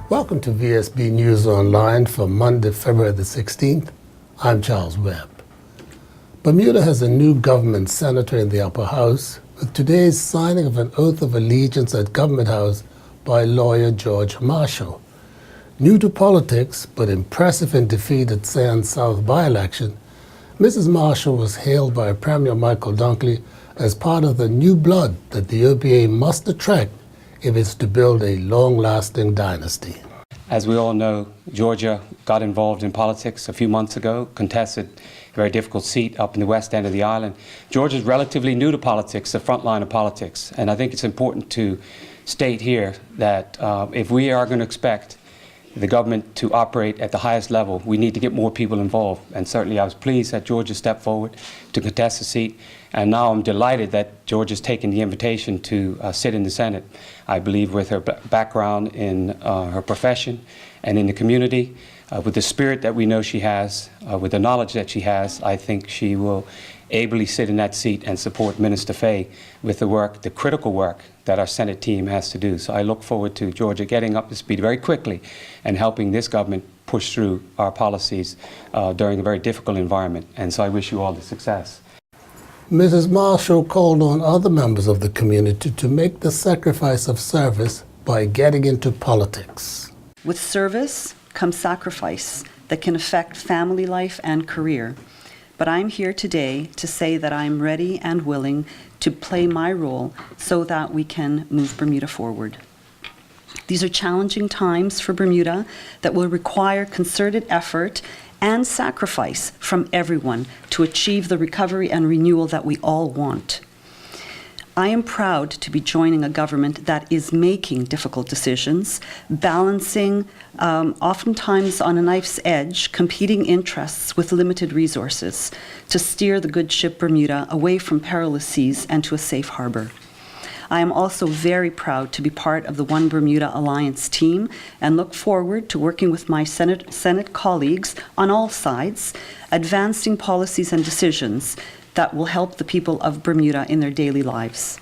Welcome to Vsb News Online for Monday, February the 16th. I'm Charles Webb. Bermuda has a new government senator in the upper house, with today's signing of an oath of allegiance at Government House by lawyer George Marshall. New to politics, but impressive in defeat at Sands South by-election, Mrs. Marshall was hailed by Premier Michael Dunkley as part of the new blood that the OBA must attract if it's to build a long-lasting dynasty. As we all know, Georgia got involved in politics a few months ago, contested a very difficult seat up in the west end of the island. Georgia's relatively new to politics, the front line of politics, and I think it's important to state here that if we are going to expect the government to operate at the highest level, we need to get more people involved. And certainly I was pleased that Georgia stepped forward to contest the seat. And now I'm delighted that Georgia's taken the invitation to sit in the Senate. I believe with her background in her profession and in the community, with the spirit that we know she has, with the knowledge that she has, I think she will ably sit in that seat and support Minister Fay with the work, the critical work that our Senate team has to do. So I look forward to Georgia getting up to speed very quickly and helping this government push through our policies during a very difficult environment. And so I wish you all the success. Mrs. Marshall called on other members of the community to make the sacrifice of service by getting into politics. With service comes sacrifice that can affect family life and career. But I'm here today to say that I'm ready and willing to play my role so that we can move Bermuda forward. These are challenging times for Bermuda that will require concerted effort and sacrifice from everyone to achieve the recovery and renewal that we all want. I am proud to be joining a government that is making difficult decisions, balancing, oftentimes on a knife's edge, competing interests with limited resources to steer the good ship Bermuda away from perilous seas and to a safe harbor. I am also very proud to be part of the One Bermuda Alliance team and look forward to working with my Senate colleagues on all sides, advancing policies and decisions that will help the people of Bermuda in their daily lives.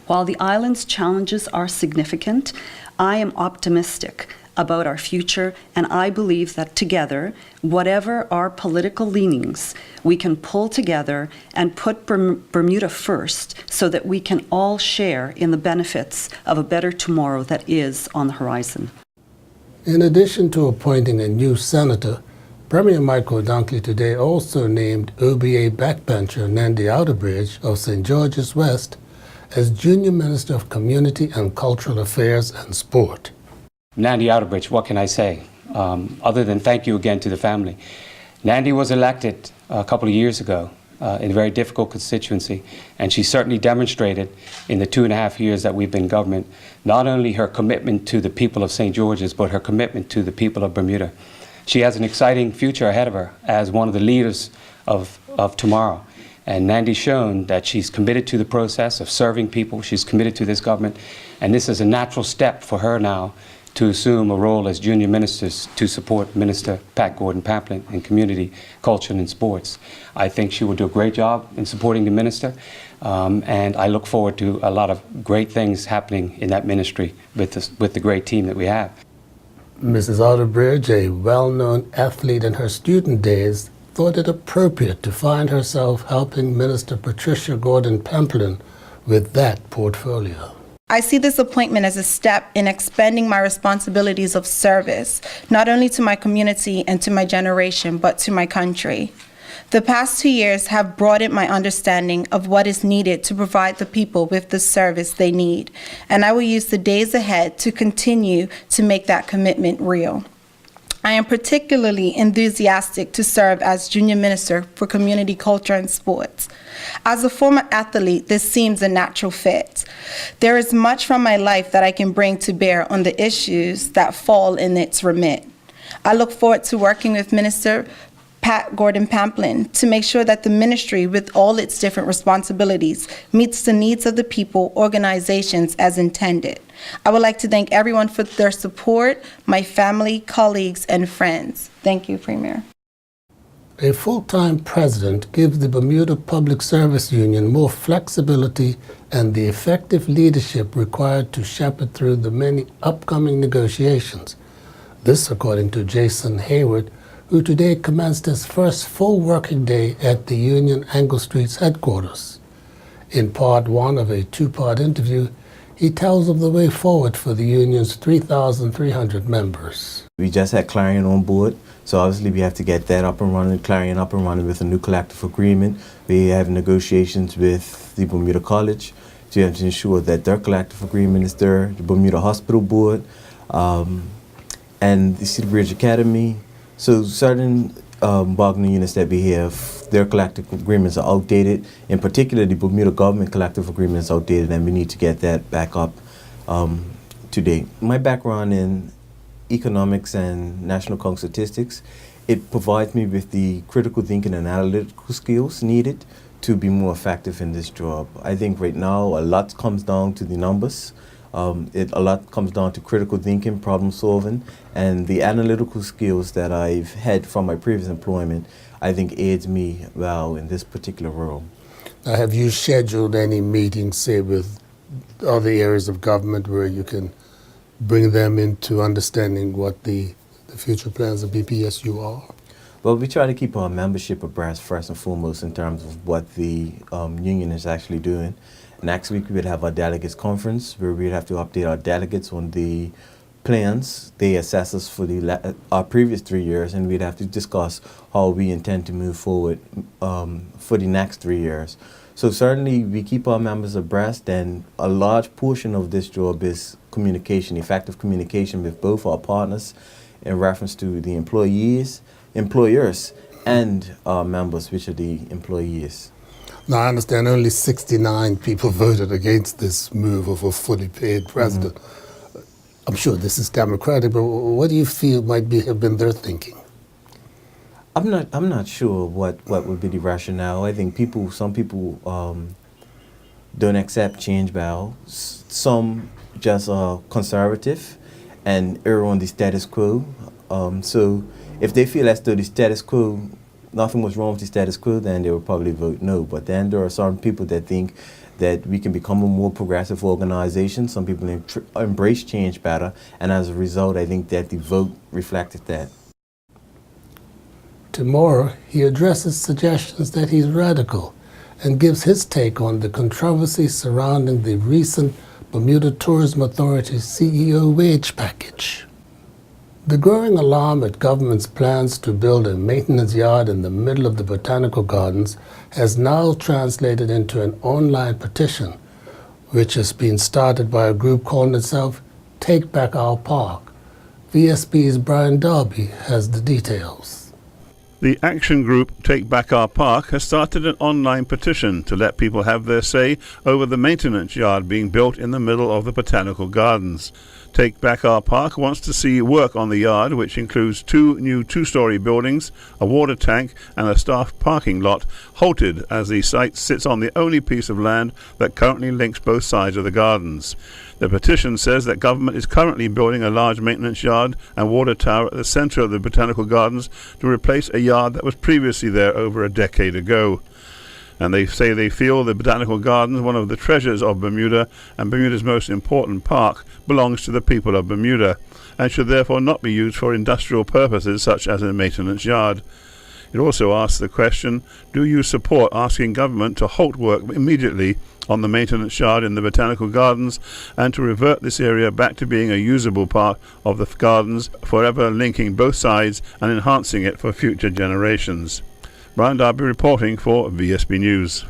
While the island's challenges are significant, I am optimistic about our future, and I believe that together, whatever our political leanings, we can pull together and put Bermuda first so that we can all share in the benefits of a better tomorrow that is on the horizon. In addition to appointing a new senator, Premier Michael Dunkley today also named OBA backbencher Nandy Outerbridge of St. George's West as Junior Minister of Community and Cultural Affairs and Sport. Nandy Outerbridge, what can I say? Other than thank you again to the family. Nandy was elected a couple of years ago in a very difficult constituency, and she certainly demonstrated in the 2.5 years that we've been in government, not only her commitment to the people of St. George's, but her commitment to the people of Bermuda. She has an exciting future ahead of her as one of the leaders of tomorrow. And Nandy's shown that she's committed to the process of serving people. She's committed to this government. And this is a natural step for her now to assume a role as junior ministers to support Minister Pat Gordon-Pamplin in community, culture, and sports. I think she will do a great job in supporting the minister. And I look forward to a lot of great things happening in that ministry with the great team that we have. Mrs. Outerbridge, a well-known athlete in her student days, thought it appropriate to find herself helping Minister Patricia Gordon-Pamplin with that portfolio. I see this appointment as a step in expanding my responsibilities of service, not only to my community and to my generation, but to my country. The past 2 years have broadened my understanding of what is needed to provide the people with the service they need, and I will use the days ahead to continue to make that commitment real. I am particularly enthusiastic to serve as Junior Minister for Community, Culture, and Sports. As a former athlete, this seems a natural fit. There is much from my life that I can bring to bear on the issues that fall in its remit. I look forward to working with Minister Pat Gordon-Pamplin to make sure that the ministry, with all its different responsibilities, meets the needs of the people, organizations as intended. I would like to thank everyone for their support, my family, colleagues, and friends. Thank you, Premier. A full-time president gives the Bermuda Public Service Union more flexibility and the effective leadership required to shepherd through the many upcoming negotiations. This according to Jason Hayward, who today commenced his first full working day at the Union Angle Street's headquarters. In part one of a two-part interview, he tells of the way forward for the union's 3,300 members. We just had Clarion on board, so obviously we have to get that up and running, Clarion up and running with a new collective agreement. We have negotiations with the Bermuda College to have to ensure that their collective agreement is there, the Bermuda Hospital Board, and the Cedar Bridge Academy. So certain bargaining units that we have, their collective agreements are outdated. In particular, the Bermuda government collective agreement is outdated, and we need to get that back up to date. My background in economics and national account statistics, it provides me with the critical thinking and analytical skills needed to be more effective in this job. I think right now a lot comes down to the numbers. A lot comes down to critical thinking, problem solving, and the analytical skills that I've had from my previous employment, I think aids me well in this particular role. Now, have you scheduled any meetings, say, with other areas of government where you can bring them into understanding what the future plans of BPSU are? Well, we try to keep our membership abreast first and foremost in terms of what the union is actually doing. Next week we would have our delegates conference where we'd have to update our delegates on the plans they assess us for our previous 3 years, and we'd have to discuss how we intend to move forward for the next 3 years. So certainly we keep our members abreast, and a large portion of this job is communication, effective communication with both our partners in reference to the employers, and our members, which are the employees. Now, I understand only 69 people voted against this move of a fully paid president. I'm sure this is democratic, but what do you feel might have been their thinking? I'm not sure what would be the rationale. I think some people don't accept change well. Some just are conservative and err on the status quo. So if they feel as though the status quo, nothing was wrong with the status quo, then they would probably vote no. But then there are some people that think that we can become a more progressive organization. Some people embrace change better, and as a result, I think that the vote reflected that. Tomorrow, he addresses suggestions that he's radical and gives his take on the controversy surrounding the recent Bermuda Tourism Authority CEO wage package. The growing alarm at government's plans to build a maintenance yard in the middle of the Botanical Gardens has now translated into an online petition, which has been started by a group calling itself Take Back Our Park. VSB's Brian Darby has the details. The action group Take Back Our Park has started an online petition to let people have their say over the maintenance yard being built in the middle of the Botanical Gardens. Take Back Our Park wants to see work on the yard, which includes 2 new 2-story buildings, a water tank and a staff parking lot, halted as the site sits on the only piece of land that currently links both sides of the gardens. The petition says that government is currently building a large maintenance yard and water tower at the centre of the Botanical Gardens to replace a yard that was previously there over a decade ago. And they say they feel the Botanical Gardens, one of the treasures of Bermuda and Bermuda's most important park, belongs to the people of Bermuda and should therefore not be used for industrial purposes such as a maintenance yard. It also asks the question, do you support asking government to halt work immediately on the maintenance yard in the Botanical Gardens and to revert this area back to being a usable part of the gardens, forever linking both sides and enhancing it for future generations? Brian Darby reporting for VSB News.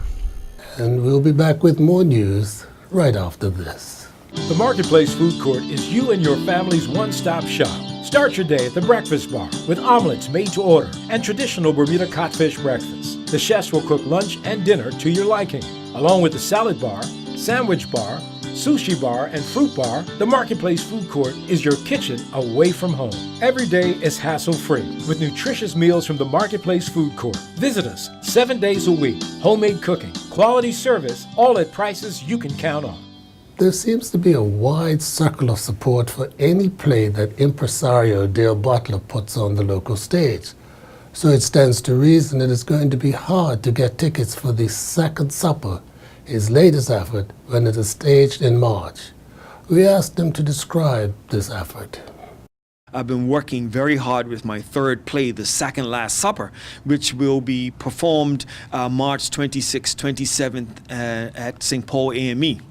And we'll be back with more news right after this. The Marketplace Food Court is you and your family's one-stop shop. Start your day at the breakfast bar with omelets made to order and traditional Bermuda codfish breakfast. The chefs will cook lunch and dinner to your liking. Along with the salad bar, sandwich bar, sushi bar, and fruit bar, the Marketplace Food Court is your kitchen away from home. Every day is hassle-free with nutritious meals from the Marketplace Food Court. Visit us 7 days a week. Homemade cooking, quality service, all at prices you can count on. There seems to be a wide circle of support for any play that impresario Dale Butler puts on the local stage. so it stands to reason it is going to be hard to get tickets for the Second Supper, his latest effort, when it is staged in March. We asked him to describe this effort. I've been working very hard with my third play, The Second Last Supper, which will be performed March 26th, 27th at St. Paul AME.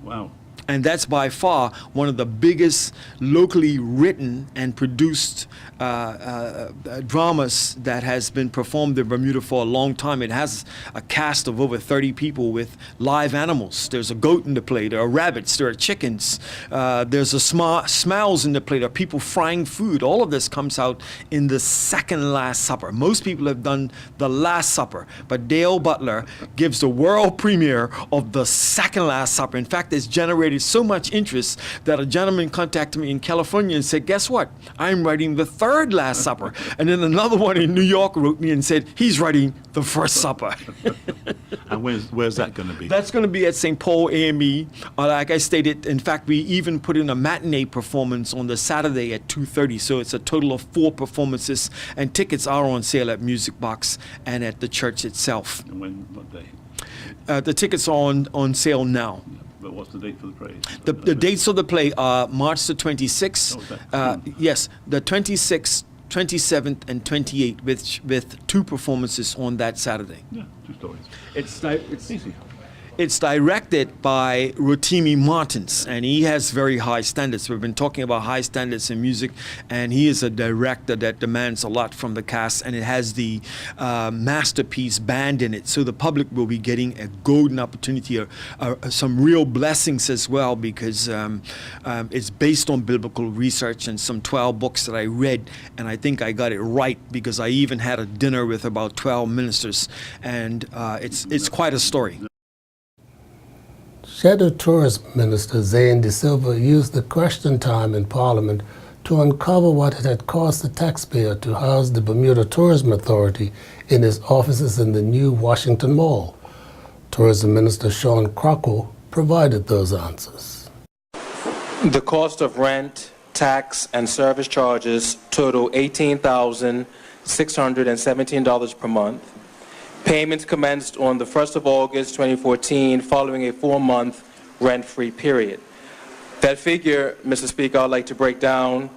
Wow. And that's by far one of the biggest locally written and produced dramas that has been performed in Bermuda for a long time. It has a cast of over 30 people with live animals. There's a goat in the play, there are rabbits, there are chickens, there's a smells in the play, there are people frying food. All of this comes out in The Second Last Supper. Most people have done The Last Supper, but Dale Butler gives the world premiere of The Second Last Supper. In fact, it's generated so much interest that a gentleman contacted me in California and said, guess what? I'm writing the third Last Supper. And then another one in New York wrote me and said, he's writing the First Supper. And where's that going to be? That's going to be at St. Paul AME. Like I stated, in fact, we even put in a matinee performance on the Saturday at 2:30. So it's a total of 4 performances. And tickets are on sale at Music Box and at the church itself. And what day? The tickets are on sale now. But what's the date for the play? The dates of the play are March the 26th. Yes, the 26th, 27th, and 28th, with 2 performances on that Saturday. Yeah, 2 stories. It's Easy. It's directed by Rotimi Martins, and he has very high standards. We've been talking about high standards in music, and he is a director that demands a lot from the cast, and it has the masterpiece band in it. So the public will be getting a golden opportunity, some real blessings as well, because it's based on biblical research and some 12 books that I read, and I think I got it right because I even had a dinner with about 12 ministers, and it's quite a story. Shadow Tourism Minister Zane De Silva used the question time in Parliament to uncover what it had cost the taxpayer to house the Bermuda Tourism Authority in its offices in the new Washington Mall. Tourism Minister Sean Crocco provided those answers. The cost of rent, tax, and service charges total $18,617 per month. Payments commenced on the 1st of August 2014 following a 4-month rent-free period. That figure, Mr. Speaker, I'd like to break down.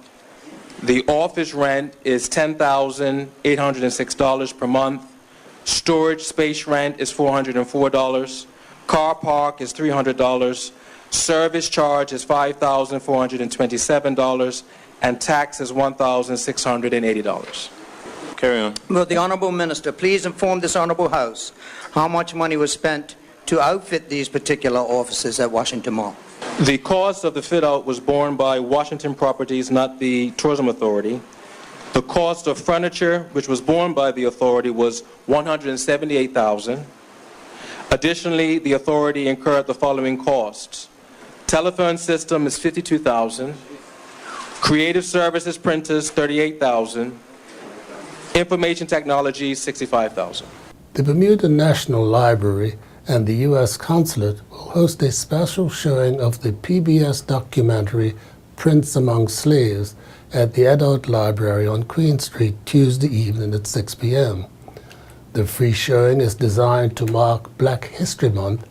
The office rent is $10,806 per month. Storage space rent is $404. Car park is $300. Service charge is $5,427. And tax is $1,680. Carry on. Will the Honourable Minister please inform this Honourable House how much money was spent to outfit these particular offices at Washington Mall? The cost of the fit-out was borne by Washington Properties, not the Tourism Authority. The cost of furniture, which was borne by the authority, was $178,000. Additionally, the authority incurred the following costs. Telephone system is $52,000. Creative services printers, $38,000. Information technology, $65,000. The Bermuda National Library and the U.S. Consulate will host a special showing of the PBS documentary Prince Among Slaves at the Adult Library on Queen Street Tuesday evening at 6 p.m. The free showing is designed to mark Black History Month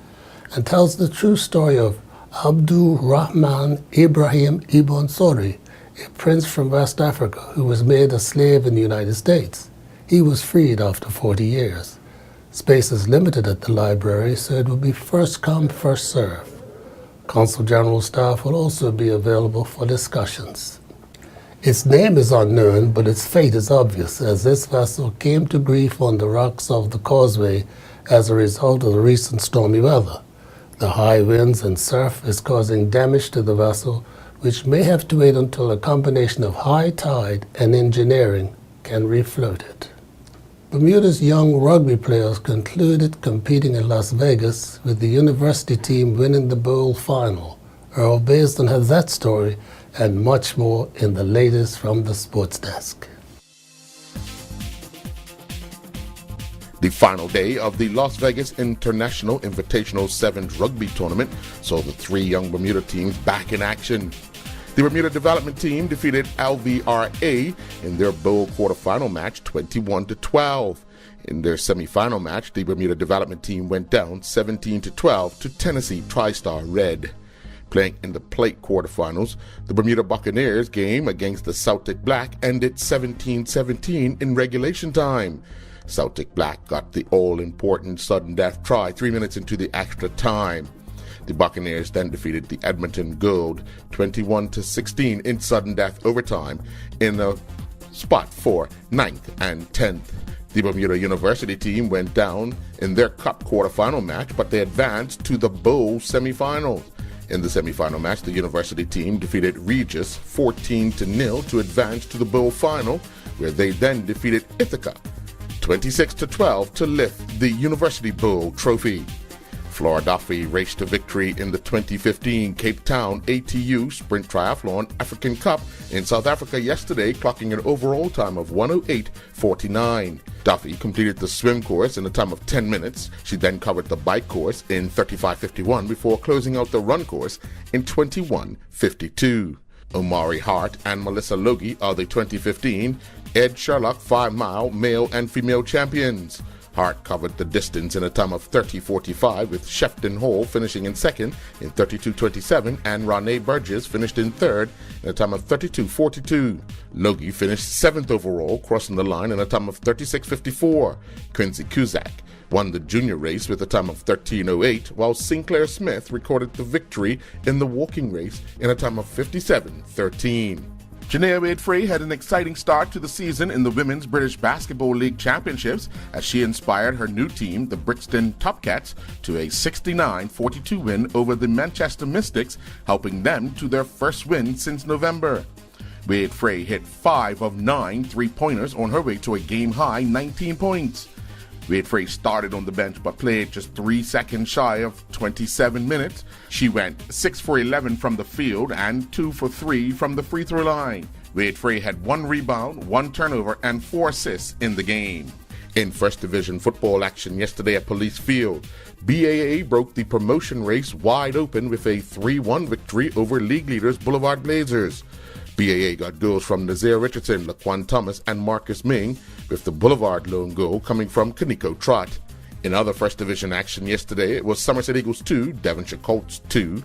and tells the true story of Abdul Rahman Ibrahim Ibn Sori, a prince from West Africa who was made a slave in the United States. He was freed after 40 years. Space is limited at the library, so it will be first come, first serve. Consul General staff will also be available for discussions. Its name is unknown, but its fate is obvious, as this vessel came to grief on the rocks of the causeway as a result of the recent stormy weather. The high winds and surf is causing damage to the vessel, which may have to wait until a combination of high tide and engineering can refloat it. Bermuda's young rugby players concluded competing in Las Vegas, with the university team winning the bowl final. Earl Baisden has that story and much more in the latest from the sports desk. The final day of the Las Vegas International Invitational Sevens Rugby Tournament saw the 3 young Bermuda teams back in action. The Bermuda Development Team defeated LVRA in their bowl quarterfinal match 21-12. In their semifinal match, the Bermuda Development Team went down 17-12 to Tennessee TriStar Red. Playing in the plate quarterfinals, the Bermuda Buccaneers game against the Celtic Black ended 17-17 in regulation time. Celtic Black got the all-important sudden death try 3 minutes into the extra time. The Buccaneers then defeated the Edmonton Gold 21-16 in sudden death overtime in a spot for 9th and 10th. The Bermuda University team went down in their cup quarterfinal match, but they advanced to the bowl semifinals. In the semifinal match, the University team defeated Regis 14-0 to advance to the bowl final, where they then defeated Ithaca 26-12 to lift the University Bowl trophy. Flora Duffy raced to victory in the 2015 Cape Town ATU Sprint Triathlon African Cup in South Africa yesterday, clocking an overall time of 1:08:49. Duffy completed the swim course in a time of 10 minutes. She then covered the bike course in 35:51 before closing out the run course in 21:52. Omari Hart and Melissa Logie are the 2015 Ed Sherlock 5-mile male and female champions. Hart covered the distance in a time of 30:45, with Shefton Hall finishing in second in 32:27 and Ronnie Burgess finished in third in a time of 32:42. Logie finished seventh overall, crossing the line in a time of 36:54. Quincy Cusack won the junior race with a time of 13:08, while Sinclair Smith recorded the victory in the walking race in a time of 57:13. Janaea Wade-Frey had an exciting start to the season in the Women's British Basketball League Championships as she inspired her new team, the Brixton Topcats, to a 69-42 win over the Manchester Mystics, helping them to their first win since November. Wade-Frey hit 5 of 9 three-pointers on her way to a game-high 19 points. Wade-Frey started on the bench but played just 3 seconds shy of 27 minutes. She went 6 for 11 from the field and 2 for 3 from the free throw line. Wade-Frey had 1 rebound, 1 turnover, and 4 assists in the game. In First Division football action yesterday at Police Field, BAA broke the promotion race wide open with a 3-1 victory over league leaders Boulevard Blazers. BAA got goals from Nazir Richardson, Laquan Thomas, and Marcus Ming, with the Boulevard lone goal coming from Kaniko Trott. In other First Division action yesterday, it was Somerset Eagles 2, Devonshire Colts 2,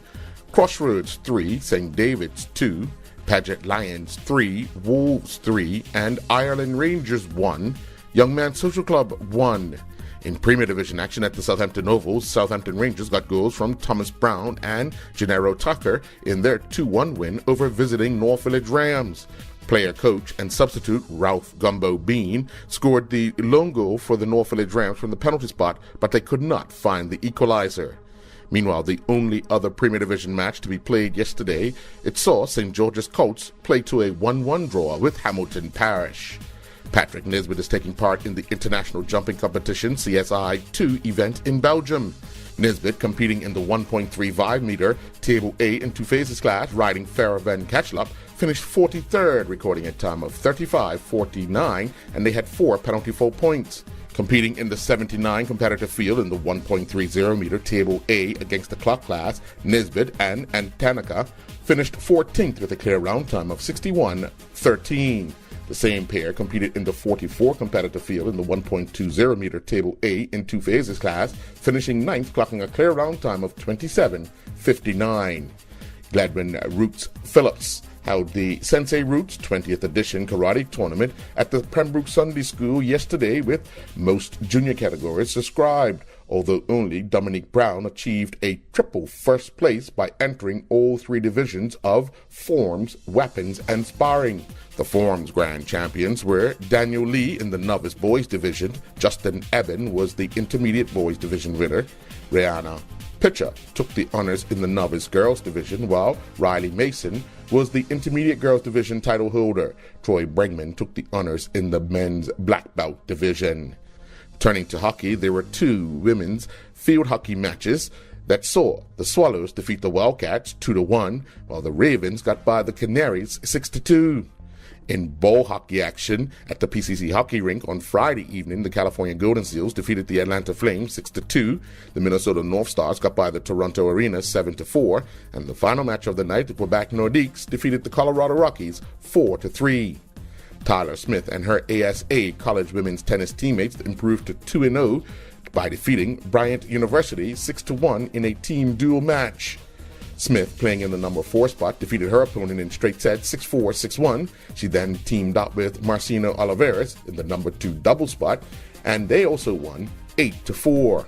Crossroads 3, St. David's 2, Paget Lions 3, Wolves 3, and Ireland Rangers 1, Young Man Social Club 1. In Premier Division action at the Southampton Oval, Southampton Rangers got goals from Thomas Brown and Gennaro Tucker in their 2-1 win over visiting North Village Rams. Player coach and substitute Ralph Gumbo Bean scored the lone goal for the North Village Rams from the penalty spot, but they could not find the equalizer. Meanwhile, the only other Premier Division match to be played yesterday, it saw St. George's Colts play to a 1-1 draw with Hamilton Parish. Patrick Nisbet is taking part in the International Jumping Competition CSI 2 event in Belgium. Nisbet, competing in the 1.35 meter Table A in 2 phases class, riding Farah Van Ketchlop, finished 43rd, recording a time of 35:49, and they had 4 penalty foul points. Competing in the 79 competitive field in the 1.30 meter Table A against the clock class, Nisbet and Antanica finished 14th with a clear round time of 61:13. The same pair competed in the 44 competitive field in the 1.20 meter Table A in 2 phases class, finishing 9th, clocking a clear round time of 27:59. Gladwin Roots Phillips held the Sensei Roots 20th edition karate tournament at the Pembroke Sunday School yesterday with most junior categories subscribed, although only Dominique Brown achieved a triple first place by entering all 3 divisions of forms, weapons, and sparring. The forms grand champions were Daniel Lee in the novice boys division, Justin Eben was the intermediate boys division winner, Rihanna Pitcher took the honors in the novice girls division, while Riley Mason was the intermediate girls division title holder. Troy Bregman took the honors in the men's black belt division. Turning to hockey, there were 2 women's field hockey matches that saw the Swallows defeat the Wildcats 2-1, while the Ravens got by the Canaries 6-2. In bowl hockey action at the PCC hockey rink on Friday evening, the California Golden Seals defeated the Atlanta Flames 6-2. The Minnesota North Stars got by the Toronto Arena 7-4. And the final match of the night, the Quebec Nordiques defeated the Colorado Rockies 4-3. Tyler Smith and her ASA college women's tennis teammates improved to 2-0 by defeating Bryant University 6-1 in a team duel match. Smith, playing in the number 4 spot, defeated her opponent in straight sets 6-4, 6-1. She then teamed up with Marcino Oliveras in the number 2 double spot, and they also won 8-4.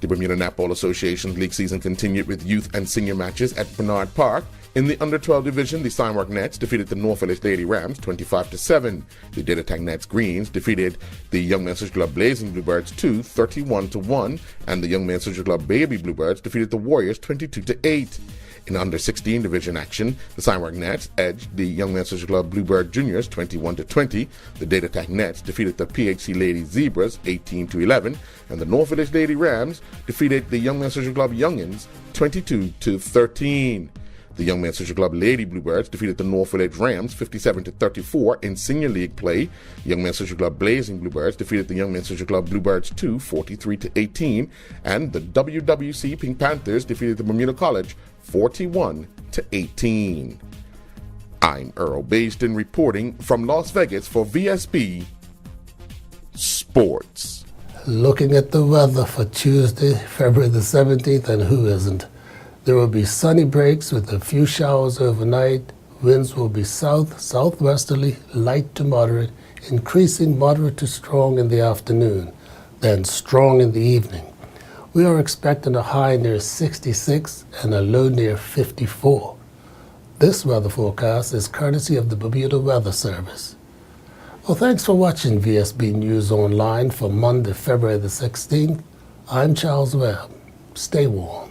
The Bermuda Netball Association's league season continued with youth and senior matches at Bernard Park. In the under-12 division, the Steinmark Nets defeated the North Village Lady Rams 25-7. The Data Tech Nets Greens defeated the Young Men's Social Club Blazing Bluebirds 31-1, and the Young Men's Social Club Baby Bluebirds defeated the Warriors 22-8. In under-16 division action, the Steinmark Nets edged the Young Men's Social Club Bluebird Juniors 21-20. The Data Tech Nets defeated the PHC Lady Zebras 18-11, and the North Village Lady Rams defeated the Young Men's Social Club Youngins 22-13. The Young Men's Social Club Lady Bluebirds defeated the North Village Rams 57-34 in senior league play. The Young Men's Social Club Blazing Bluebirds defeated the Young Men's Social Club Bluebirds 2 43-18, and the WWC Pink Panthers defeated the Bermuda College 41-18. I'm Earl Basden reporting from Las Vegas for VSB Sports. Looking at the weather for Tuesday, February the 17th, and who isn't? There will be sunny breaks with a few showers overnight. Winds will be southwesterly, light to moderate, increasing moderate to strong in the afternoon, then strong in the evening. We are expecting a high near 66 and a low near 54. This weather forecast is courtesy of the Bermuda Weather Service. Well, thanks for watching Vsb News Online for Monday, February the 16th. I'm Charles Webb. Stay warm.